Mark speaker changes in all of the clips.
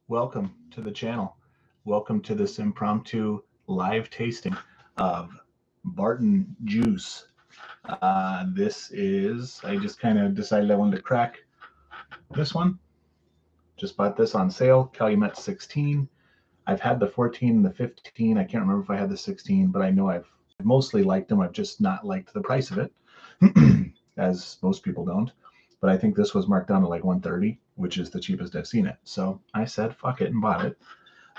Speaker 1: Welcome to the channel. Welcome to this impromptu live tasting of Barton juice. I just kind of decided I wanted to crack this one. Just bought this on sale, Calumet 16. I've had the 14 and the 15. I can't remember if I had the 16, but I know I've mostly liked them. I've just not liked the price of it, as most people don't. But I think this was marked down to like 130, which is the cheapest I've seen it. So I said, fuck it, and bought it.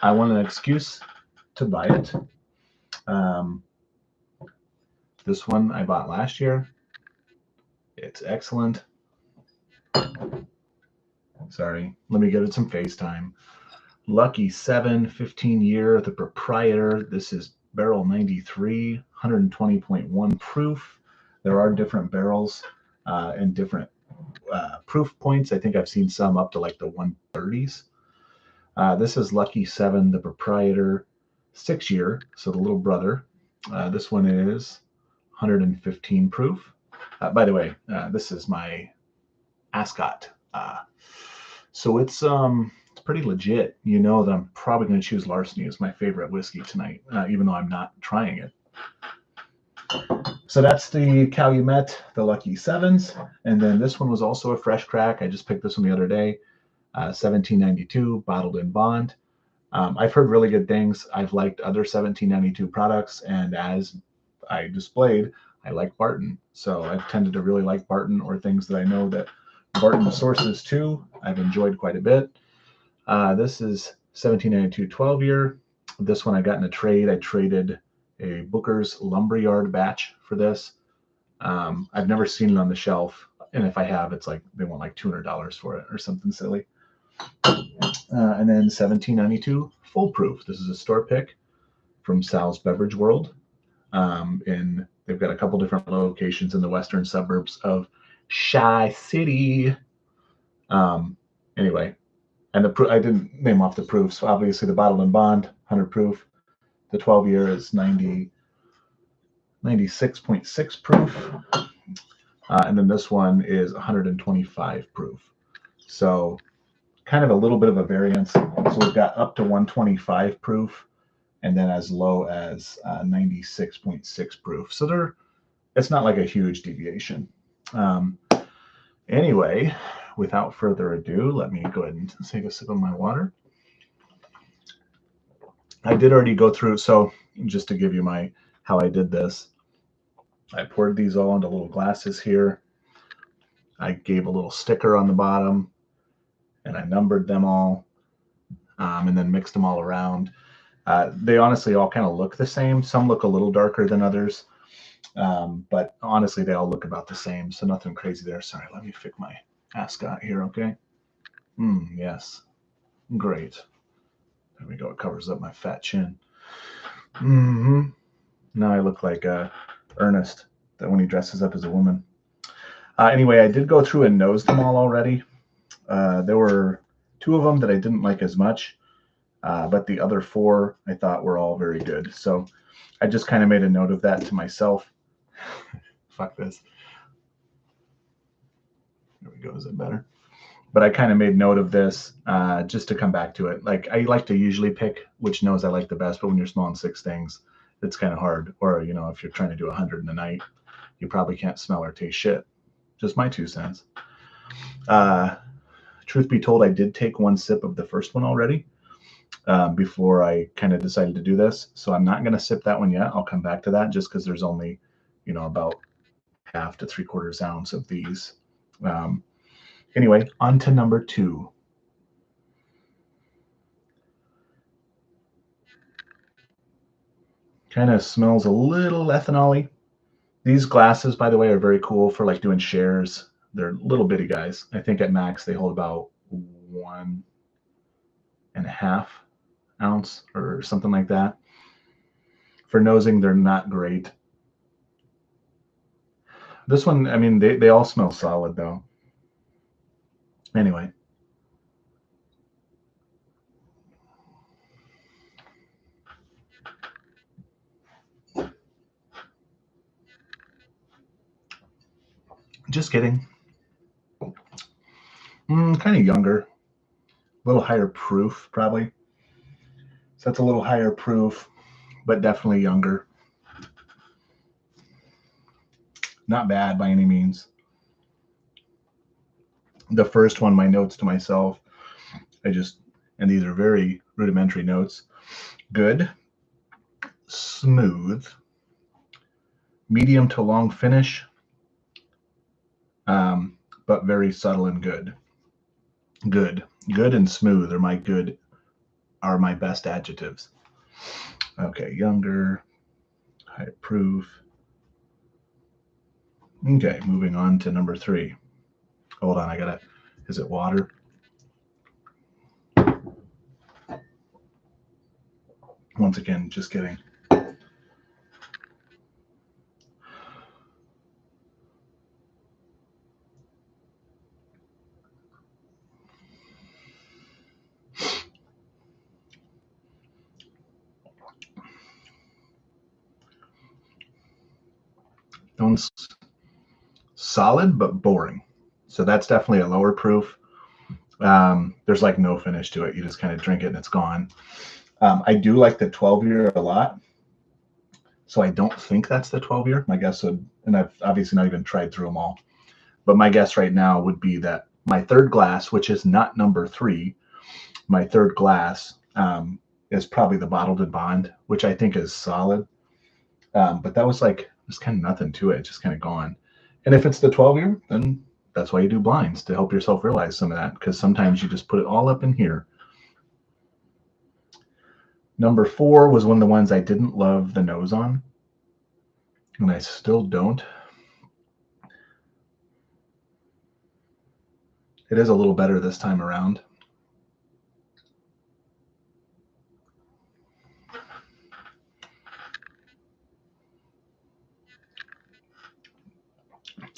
Speaker 1: I wanted an excuse to buy it. This one I bought last year. It's excellent. Sorry, let me give it some FaceTime. Lucky 7, 15-year, the proprietor. This is barrel 93, 120.1 proof. There are different barrels and different proof points. I think I've seen some up to like the 130s. This is Lucky 7, the proprietor, 6-year, so the little brother. This one is 115 proof. By the way, this is my Ascot. So it's pretty legit. You know that I'm probably going to choose Larceny as my favorite whiskey tonight, even though I'm not trying it. So that's the Calumet, the Lucky 7s. And then this one was also a fresh crack. I just picked this one the other day. 1792, bottled in bond. I've heard really good things. I've liked other 1792 products, and as I displayed, I like Barton. So I've tended to really like Barton, or things that I know that Barton sources too. I've enjoyed quite a bit. This is 1792 12-year. This one I got in a trade. I traded a Booker's Lumberyard batch for this. I've never seen it on the shelf, and if I have, it's like they want like $200 for it or something silly. And then 1792 full proof. This is a store pick from Sal's Beverage World. They've got a couple different locations in the western suburbs of Chi City. Anyway, and I didn't name off the proofs. So obviously, the bottled in bond, 100 proof. The 12-year is 96.6 proof. And then this one is 125 proof. So kind of a little bit of a variance. So we've got up to 125 proof, and then as low as 96.6 proof. So it's not like a huge deviation. Anyway, without further ado, let me go ahead and take a sip of my water. I did already go through, so just to give you how I did this, I poured these all into little glasses here. I gave a little sticker on the bottom, and I numbered them all, and then mixed them all around. They honestly all kind of look the same. Some look a little darker than others, but honestly, they all look about the same, so nothing crazy there. Sorry, let me fix my Ascot here, okay? Yes, great. There we go. It covers up my fat chin. Now I look like Ernest, that when he dresses up as a woman. Anyway, I did go through and nose them all already. There were 2 of them that I didn't like as much, but the other 4 I thought were all very good. So I just kind of made a note of that to myself. Fuck this. There we go. Is it better? But I kind of made note of this just to come back to it. Like, I like to usually pick which nose I like the best, but when you're smelling 6 things, it's kind of hard. Or, if you're trying to do 100 in a night, you probably can't smell or taste shit. Just my 2 cents. Truth be told, I did take 1 sip of the first one already before I kind of decided to do this. So I'm not going to sip that one yet. I'll come back to that just because there's only, about 1/2 to 3/4 ounce of these. Anyway, on to number 2. Kind of smells a little ethanol-y. These glasses, by the way, are very cool for like doing shares. They're little bitty guys. I think at max they hold about 1.5 ounce or something like that. For nosing, they're not great. This one, I mean, they all smell solid though. Anyway. Just kidding. Kind of younger. little higher proof probably. So that's a little higher proof, but definitely younger. Not bad by any means. The first one, my notes to myself, and these are very rudimentary notes. Good, smooth, medium to long finish, but very subtle and good. Good and smooth are my best adjectives. Okay, younger, high proof. Okay, moving on to number 3. Hold on, is it water? Once again, just kidding. One's solid but boring. So that's definitely a lower proof. There's like no finish to it. You just kind of drink it and it's gone. I do like the 12-year a lot. So I don't think that's the 12-year. My guess would, and I've obviously not even tried through them all, but my guess right now would be that my third glass, which is not number 3, my third glass is probably the Bottled and Bond, which I think is solid. But that was like, there's kind of nothing to it, just kind of gone. And if it's the 12-year, then that's why you do blinds, to help yourself realize some of that, because sometimes you just put it all up in here. Number 4 was one of the ones I didn't love the nose on, and I still don't. It is a little better this time around.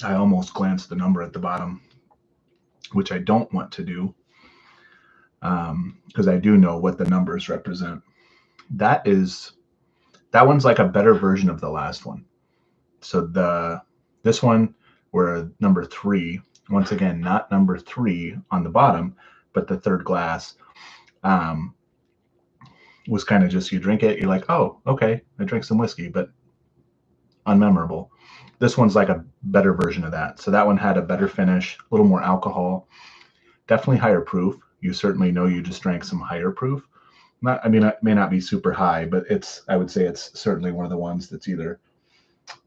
Speaker 1: I almost glanced the number at the bottom, which I don't want to do, because I do know what the numbers represent. That one's like a better version of the last one. So this one, where number 3, once again, not number 3 on the bottom, but the third glass, was kind of just, you drink it, you're like, oh, okay, I drank some whiskey, but unmemorable. This one's like a better version of that. So that one had a better finish, a little more alcohol, definitely higher proof. You certainly know you just drank some higher proof. I mean, it may not be super high, but I would say it's certainly one of the ones that's either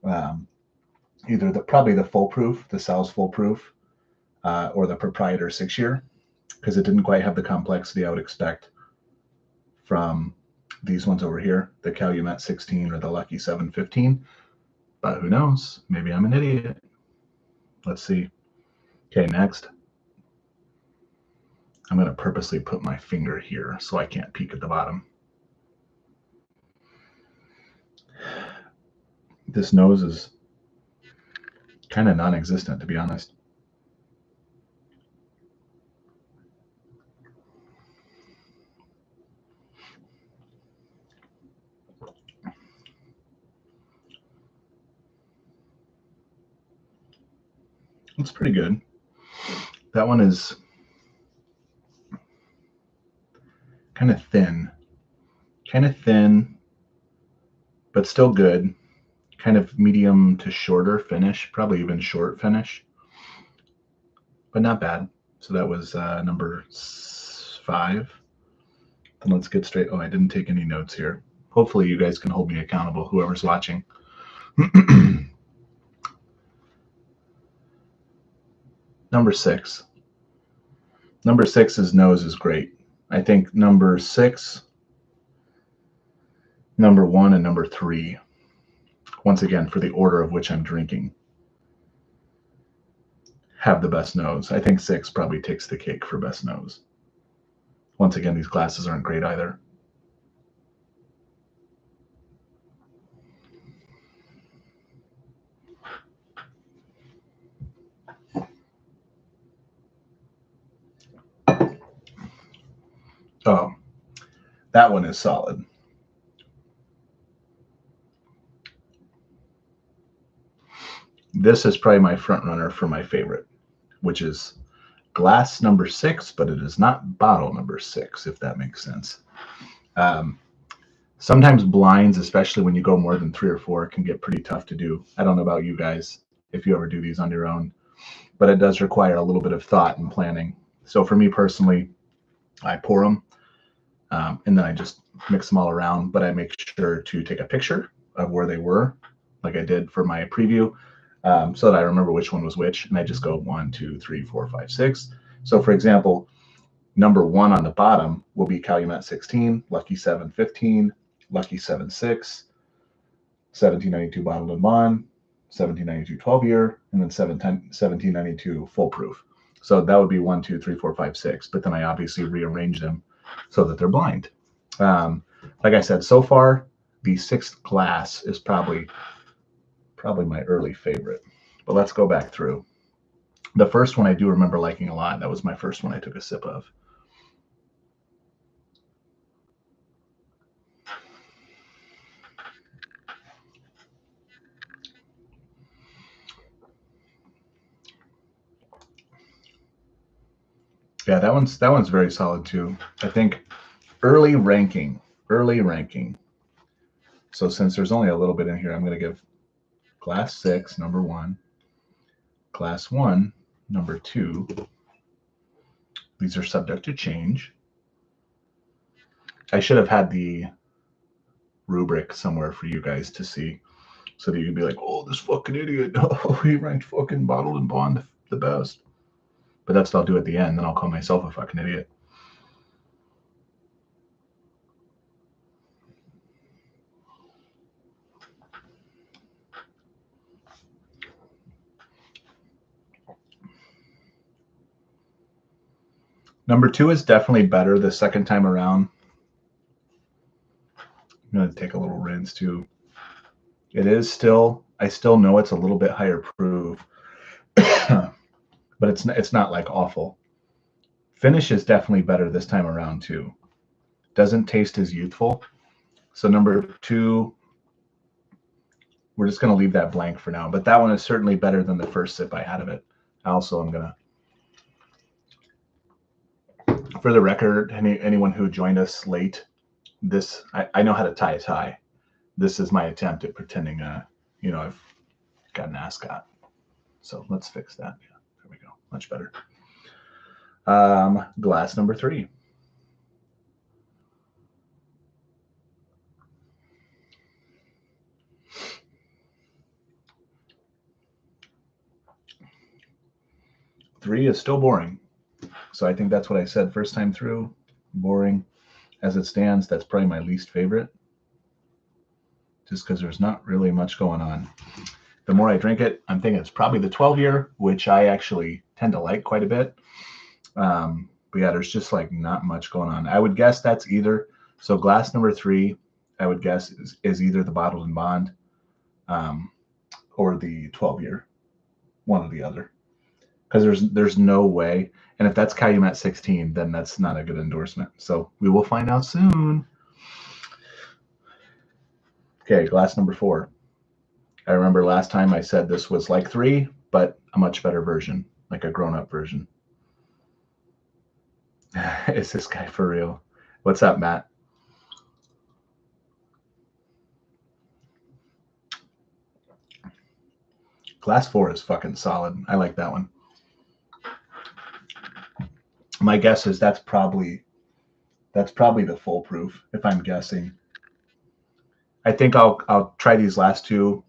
Speaker 1: probably the full proof, the Sal's full proof, or the Proprietor 6-year, because it didn't quite have the complexity I would expect from these ones over here, the Calumet 16 or the Lucky 715. But who knows? Maybe I'm an idiot. Let's see. Okay, next. I'm going to purposely put my finger here so I can't peek at the bottom. This nose is kind of non-existent, to be honest. It's pretty good. That one is kind of thin, but still good. Kind of medium to shorter finish, probably even short finish, but not bad. So that was number 5. Then let's get straight. Oh, I didn't take any notes here. Hopefully you guys can hold me accountable, whoever's watching. Number 6. Number 6's nose is great. I think number 6, number 1, and number 3, once again, for the order of which I'm drinking, have the best nose. I think 6 probably takes the cake for best nose. Once again, these glasses aren't great either. Oh, that one is solid. This is probably my front runner for my favorite, which is glass number 6, but it is not bottle number 6, if that makes sense. Sometimes blinds, especially when you go more than 3 or 4, can get pretty tough to do. I don't know about you guys if you ever do these on your own, but it does require a little bit of thought and planning. So for me personally, I pour them and then I just mix them all around, but I make sure to take a picture of where they were, like I did for my preview, so that I remember which one was which. And I just go 1, 2, 3, 4, 5, 6. So for example, number 1 on the bottom will be Calumet 16, Lucky 7 15, Lucky 7 6, 1792 bottled and bond, 1792 12-year, and then 1792 full proof. So that would be 1, 2, 3, 4, 5, 6. But then I obviously rearrange them so that they're blind. Like I said, so far the 6th glass is probably my early favorite. But let's go back through. The first one I do remember liking a lot. That was my first one I took a sip of. Yeah, that one's very solid too. I think early ranking. So since there's only a little bit in here, I'm going to give glass 6 number 1, glass 1 number 2. These are subject to change. I should have had the rubric somewhere for you guys to see, so that you could be like, oh, this fucking idiot. Oh, he ranked fucking bottled and bond the best. But that's what I'll do at the end. Then I'll call myself a fucking idiot. Number 2 is definitely better the second time around. I'm going to take a little rinse too. It is still, I still know it's a little bit higher proof, but it's not like awful. Finish is definitely better this time around too. Doesn't taste as youthful. So number 2, we're just going to leave that blank for now. But that one is certainly better than the first sip I had of it. Also, I'm going to, for the record, anyone who joined us late, this I know how to tie a tie. This is my attempt at pretending, I've got an ascot. So let's fix that. Yeah, there we go. Much better. Glass number 3. Three is still boring. So I think that's what I said first time through. Boring. As it stands, that's probably my least favorite. Just because there's not really much going on. The more I drink it, I'm thinking it's probably the 12-year, which I actually tend to like quite a bit. But yeah, there's just like not much going on. I would guess that's either, so glass number 3, I would guess is either the bottled and bond or the 12-year, one or the other. Because there's no way. And if that's Calumet 16, then that's not a good endorsement. So we will find out soon. Okay, glass number 4. I remember last time I said this was like 3, but a much better version, like a grown-up version. Is this guy for real? What's up, Matt? Glass 4 is fucking solid. I like that one. My guess is that's probably the full proof, if I'm guessing. I think I'll try these last 2,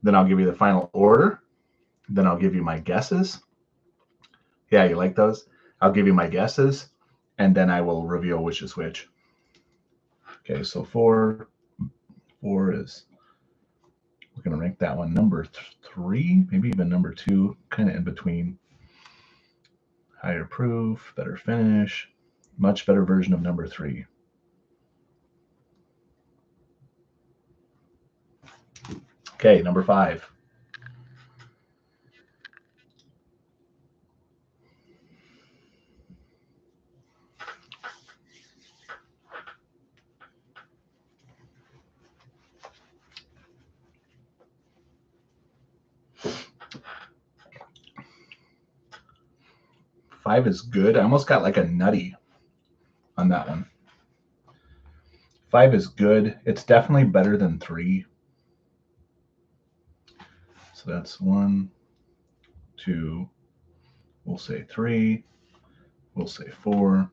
Speaker 1: then I'll give you the final order, then I'll give you my guesses. Yeah, you like those? I'll give you my guesses, and then I will reveal which is which. Okay, so 4 is, we're going to rank that one number 3, maybe even number 2, kind of in between. Higher proof, better finish, much better version of number 3. Okay, number 5. 5 is good. I almost got like a nutty on that one. 5 is good. It's definitely better than 3. So that's 1, 2, we'll say 3, we'll say 4,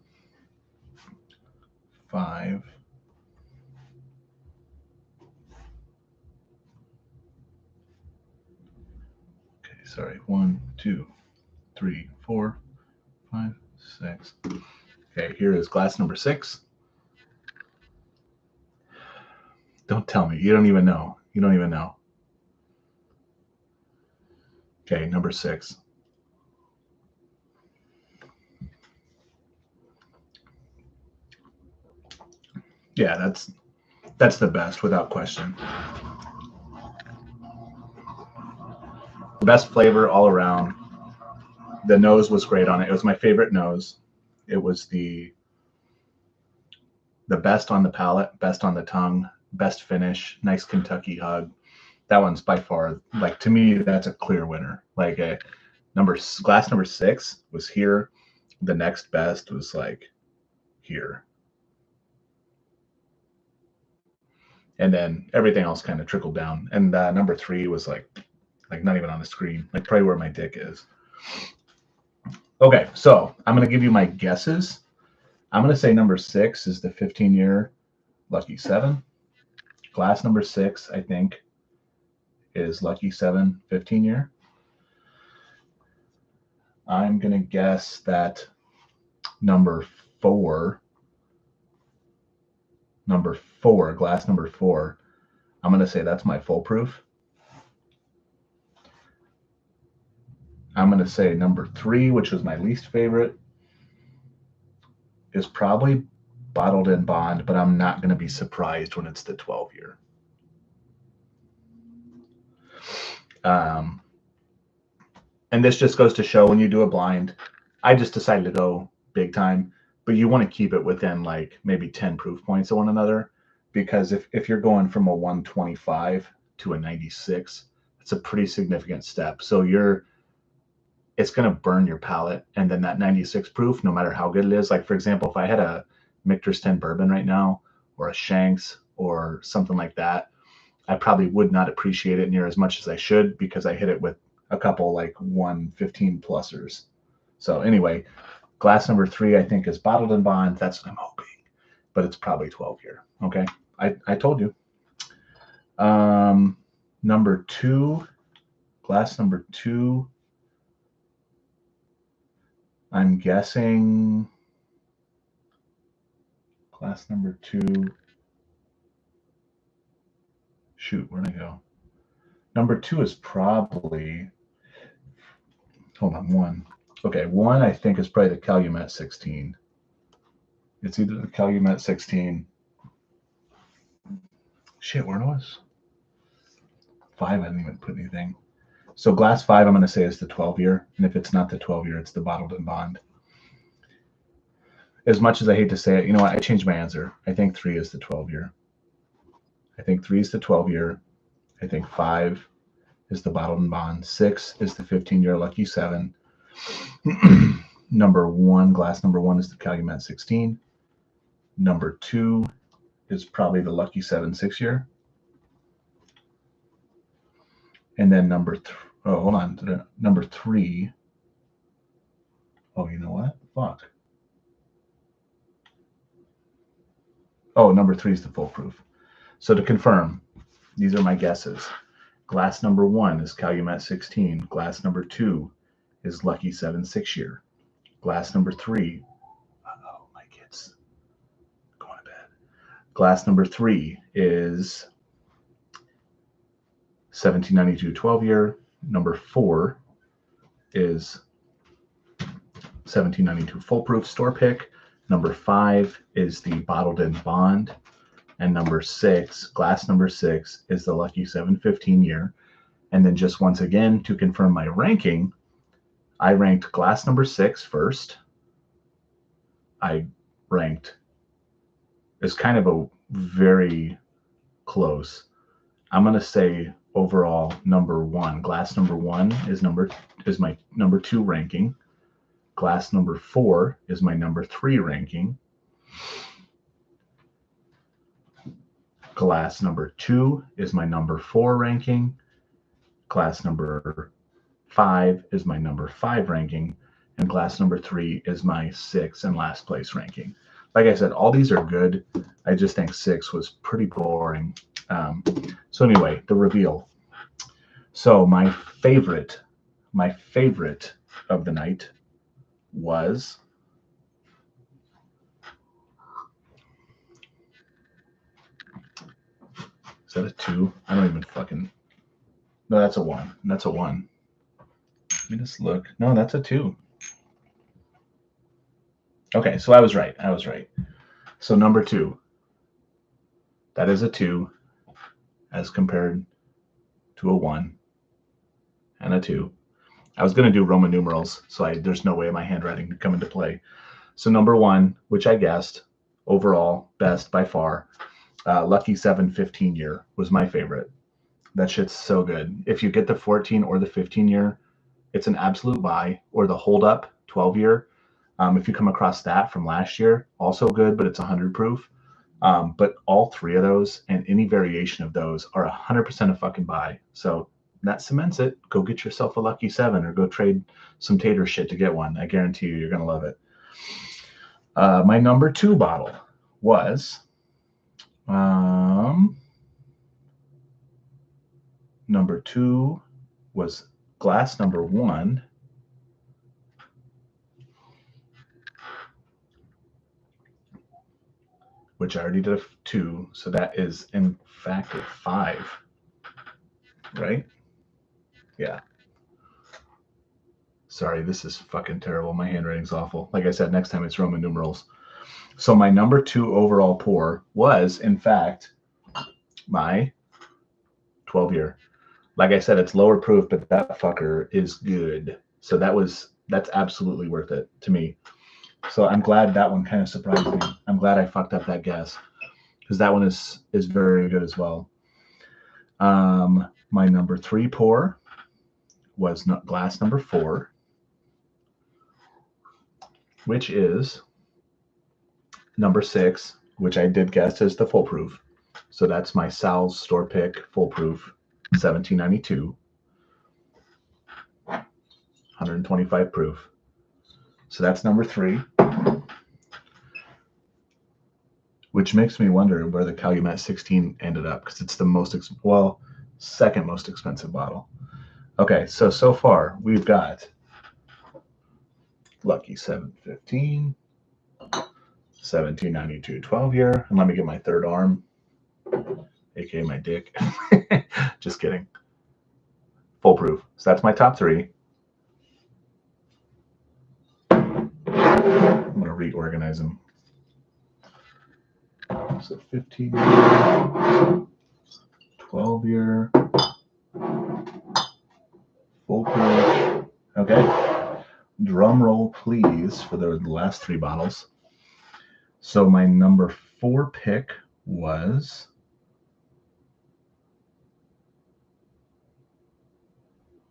Speaker 1: 5. Okay, sorry. 1, 2, 3, 4, 5, 6. Okay, here is glass number 6. Don't tell me. You don't even know. You don't even know. Okay, number 6. Yeah, that's the best without question. The best flavor all around. The nose was great on it. It was my favorite nose. It was the best on the palate, best on the tongue, best finish, nice Kentucky hug. That one's by far, like, to me, that's a clear winner. Like glass number 6 was here. The next best was like here. And then everything else kind of trickled down. And number 3 was like not even on the screen, like probably where my dick is. Okay, so I'm going to give you my guesses. I'm going to say number 6 is the 15-year Lucky 7. Glass number 6, I think, is Lucky 7 15-year. I'm going to guess that number 4, glass number 4, I'm going to say that's my full proof. I'm going to say number 3, which was my least favorite, is probably bottled in bond, but I'm not going to be surprised when it's the 12-year. And this just goes to show when you do a blind, I just decided to go big time, but you want to keep it within like maybe 10 proof points of one another, because if you're going from a 125 to a 96, it's a pretty significant step. So it's going to burn your palate. And then that 96 proof, no matter how good it is, like for example, if I had a Michter's 10 bourbon right now, or a Shanks or something like that, I probably would not appreciate it near as much as I should, because I hit it with a couple like 115 plusers. So anyway, glass number 3, I think, is bottled in bond. That's what I'm hoping, but it's probably 12-year. Okay. I told you. Number 2, glass number 2, I'm guessing glass number 2. Shoot, where'd I go? Number 2 is probably, hold on, 1. Okay, 1 I think is probably the Calumet 16. It's either the Calumet 16. Shit, where was 5? I didn't even put anything. So glass 5, I'm going to say is the 12-year. And if it's not the 12-year, it's the bottled in bond. As much as I hate to say it, you know what? I changed my answer. I think 3 is the 12-year. I think 3 is the 12-year. I think 5 is the bottled in bond. 6 is the 15-year Lucky 7. Number 1, glass number 1 is the Calumet 16. Number 2 is probably the Lucky 7 6-year. And then number 3. Oh, you know what? Fuck. Oh, number 3 is the full proof. So to confirm, these are my guesses. Glass number 1 is Calumet 16. Glass number 2 is Lucky 7 6-year. Glass number 3. Uh-oh, my kid's going to bed. Glass number 3 is 1792 12-year. Number 4 is 1792 full proof store pick. Number 5 is the bottled in bond. And number 6, glass number 6, is the Lucky 7 15-year. And then just once again, to confirm my ranking, I ranked glass number 6 first. I ranked, it's kind of a very close. I'm going to say overall number 1, glass number 1 is my number 2 ranking. Glass number 4 is my number 3 ranking. Glass number 2 is my number 4 ranking. Glass number 5 is my number 5 ranking. And glass number 3 is my 6 and last place ranking. Like I said, all these are good. I just think 6 was pretty boring. So anyway, the reveal. So my favorite of the night was is that a 2? I don't even fucking. No, that's a 1. That's a 1. Let me just look. No, that's a 2. Okay, so I was right. So number 2, that is a 2 as compared to a 1 and a 2. I was going to do Roman numerals, so there's no way my handwriting could come into play. So number 1, which I guessed, overall, best by far, Lucky 7 15 year was my favorite. That shit's so good. If you get the 14 or the 15 year, it's an absolute buy. Or the hold up 12 year. If you come across that from last year, also good, but it's 100 proof. But all 3 of those and any variation of those are 100% a fucking buy. So that cements it. Go get yourself a Lucky 7 or go trade some tater shit to get one. I guarantee you're going to love it. My number 2 bottle was number 2 was glass number 1. Which I already did a 2, so that is in fact a 5, right? Yeah. Sorry, this is fucking terrible. My handwriting's awful. Like I said, next time it's Roman numerals. So my number 2 overall pour was, in fact, my 12 year. Like I said, it's lower proof, but that fucker is good. So that's absolutely worth it to me. So I'm glad that one kind of surprised me. I'm glad I fucked up that guess because that one is very good as well. My number 3 pour was glass number 4, which is number 6, which I did guess is the full proof. So that's my Sal's store pick full proof 1792, 125 proof. So that's number 3. Which makes me wonder where the Calumet 16 ended up because it's the second most expensive bottle. Okay, so far we've got Lucky 7 15, 1792 12 year, and let me get my third arm, aka my dick. Just kidding. Full proof. So that's my top 3. I'm gonna reorganize them. So 15 year, 12 year, full proof. Okay. Drum roll, please, for the last 3 bottles. So my number 4 pick was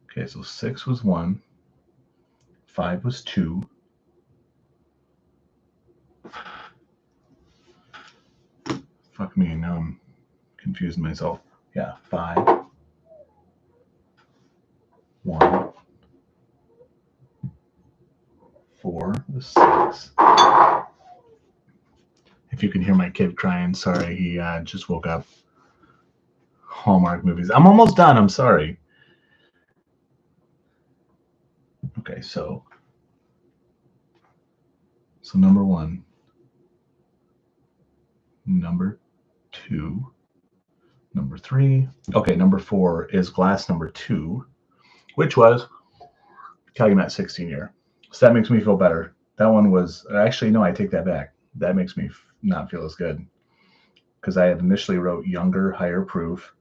Speaker 1: okay. So 6 was 1, 5 was 2. Fuck me, now I'm confusing myself. Yeah, 5, 1, 4 was 6. If you can hear my kid crying, sorry, he just woke up. Hallmark movies. I'm almost done. I'm sorry. Okay, so number 1, number 2, number 3. Okay, number 4 is glass number 2, which was Calumet 16 year. So that makes me feel better. That one was actually, no, I take that back. That makes me not feel as good because I had initially wrote younger, higher proof.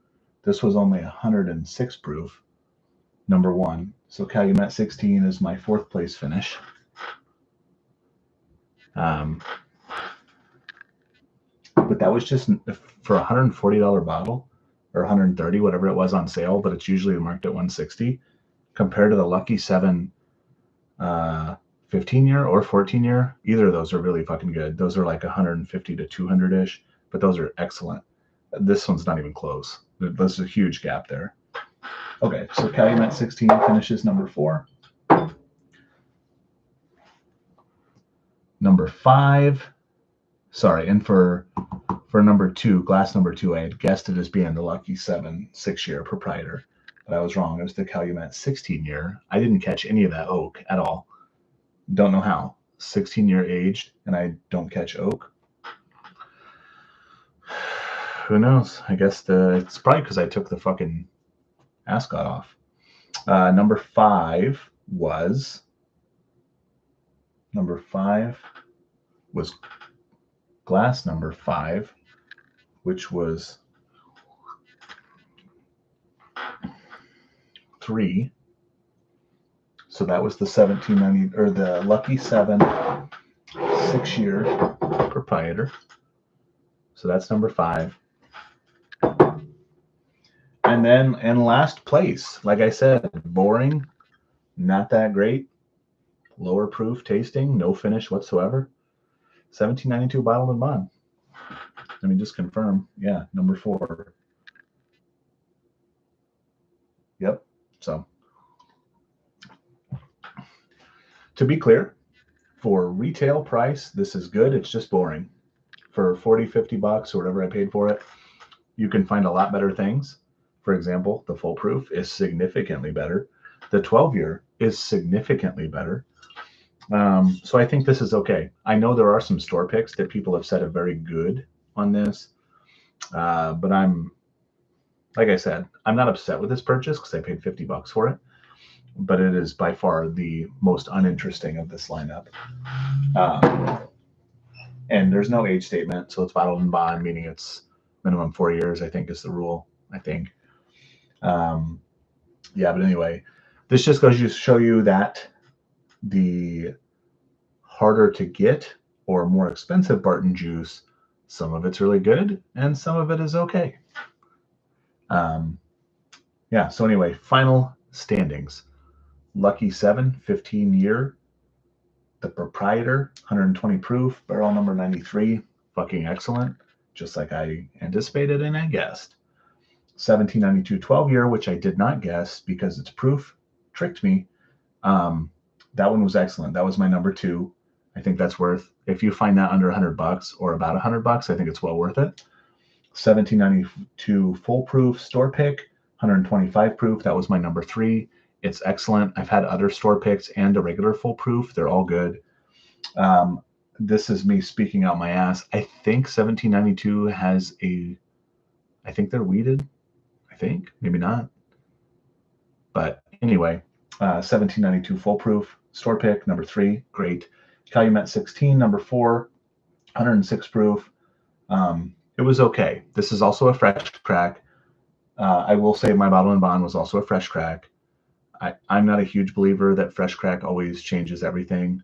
Speaker 1: This was only 106 proof, number 1. So Calumet 16 is my 4th place finish. But that was just for a $140 bottle or $130, whatever it was on sale, but it's usually marked at $160 compared to the Lucky 7 15 year or 14 year. Either of those are really fucking good. Those are like 150 to 200-ish, but those are excellent. This one's not even close. There's a huge gap there. Okay, so Calumet 16 finishes number 4. Number 5, sorry, and for number 2, glass number 2, I had guessed it as being the Lucky 7 6-year Proprietor, but I was wrong. It was the Calumet 16-year. I didn't catch any of that oak at all. Don't know how. 16-year aged, and I don't catch oak. Who knows? I guess it's probably because I took the fucking ascot off. Number 5 was glass number 5, which was 3. So that was the 1790 or the Lucky 7 6-year Proprietor. So that's number 5. And then in last place, like I said, boring, not that great, lower proof tasting, no finish whatsoever. 1792 bottled and bond. Let me just confirm. Yeah, number 4. Yep. So to be clear, for retail price, this is good. It's just boring. For 40, 50 bucks or whatever I paid for it, you can find a lot better things. For example, the full proof is significantly better. The 12-year is significantly better. So I think this is okay. I know there are some store picks that people have said are very good on this, but like I said, I'm not upset with this purchase because I paid 50 bucks for it, but it is by far the most uninteresting of this lineup. And there's no age statement, so it's bottled and bond, meaning it's minimum 4 years, I think is the rule, I think. Yeah, but anyway, this just goes to show you that the harder to get or more expensive Barton juice, some of it's really good and some of it is okay. Yeah, so anyway, final standings. Lucky 7, 15-year. The Proprietor, 120 proof, barrel number 93, fucking excellent, just like I anticipated and I guessed. 1792 12-year, which I did not guess because its proof tricked me. That one was excellent. That was my number 2. I think that's worth, if you find that under $100 or about $100, I think it's well worth it. 1792 full proof store pick, 125 proof. That was my number 3. It's excellent. I've had other store picks and a regular full proof. They're all good. This is me speaking out my ass. I think 1792 has I think they're weeded. I think, maybe not. But anyway, 1792 full proof, store pick, number 3, great. Calumet 16, number 4, 106 proof. It was okay. This is also a fresh crack. I will say my bottle and bond was also a fresh crack. I'm not a huge believer that fresh crack always changes everything.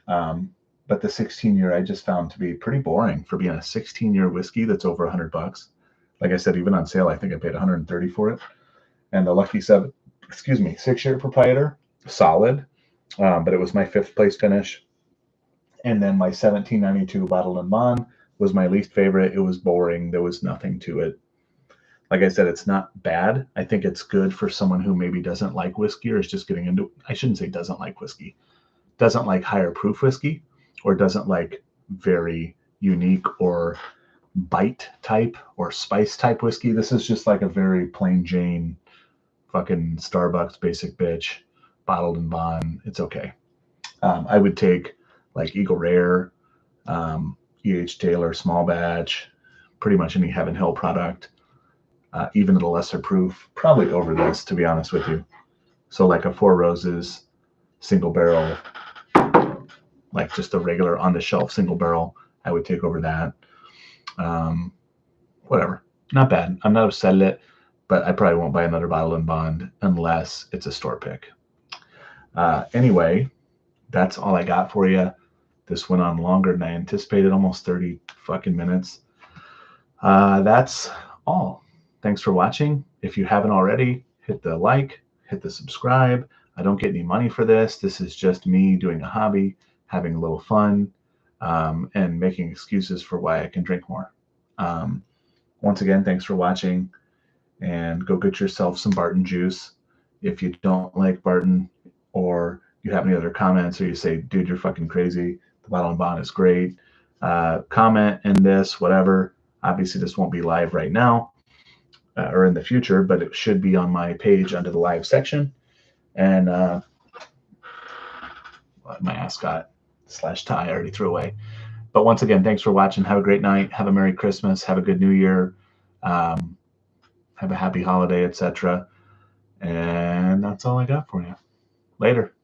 Speaker 1: But the 16-year I just found to be pretty boring for being a 16-year whiskey that's over $100. Like I said, even on sale, I think I paid $130 for it. And the Lucky 7, 6-year Proprietor, solid. But it was my 5th place finish. And then my 1792 bottled and bond was my least favorite. It was boring. There was nothing to it. Like I said, it's not bad. I think it's good for someone who maybe doesn't like whiskey or is just getting into, I shouldn't say doesn't like whiskey, doesn't like higher proof whiskey or doesn't like very unique or bite type or spice type whiskey. This is just like a very plain Jane fucking Starbucks basic bitch, bottled and bond. It's okay. I would take like Eagle Rare, E.H. Taylor, small batch, pretty much any Heaven Hill product. Even at a lesser proof, probably over this, to be honest with you. So like a Four Roses single barrel, like just a regular on the shelf single barrel, I would take over that. Whatever, not bad. I'm not upset at it, but I probably won't buy another bottle and bond unless it's a store pick. Anyway, that's all I got for you. This went on longer than I anticipated, almost 30 fucking minutes. That's all. Thanks for watching. If you haven't already, hit the like, hit the subscribe. I don't get any money for this. This is just me doing a hobby, having a little fun, and making excuses for why I can drink more. Once again, thanks for watching, and go get yourself some Barton juice. If you don't like Barton, or you have any other comments, or you say, dude, you're fucking crazy, the Bottle and Bond is great, comment in this, whatever. Obviously, this won't be live right now or in the future, but it should be on my page under the live section. And my ascot / tie I already threw away. But once again, thanks for watching. Have a great night. Have a Merry Christmas. Have a good New Year. Have a happy holiday, etc. And that's all I got for you. Later.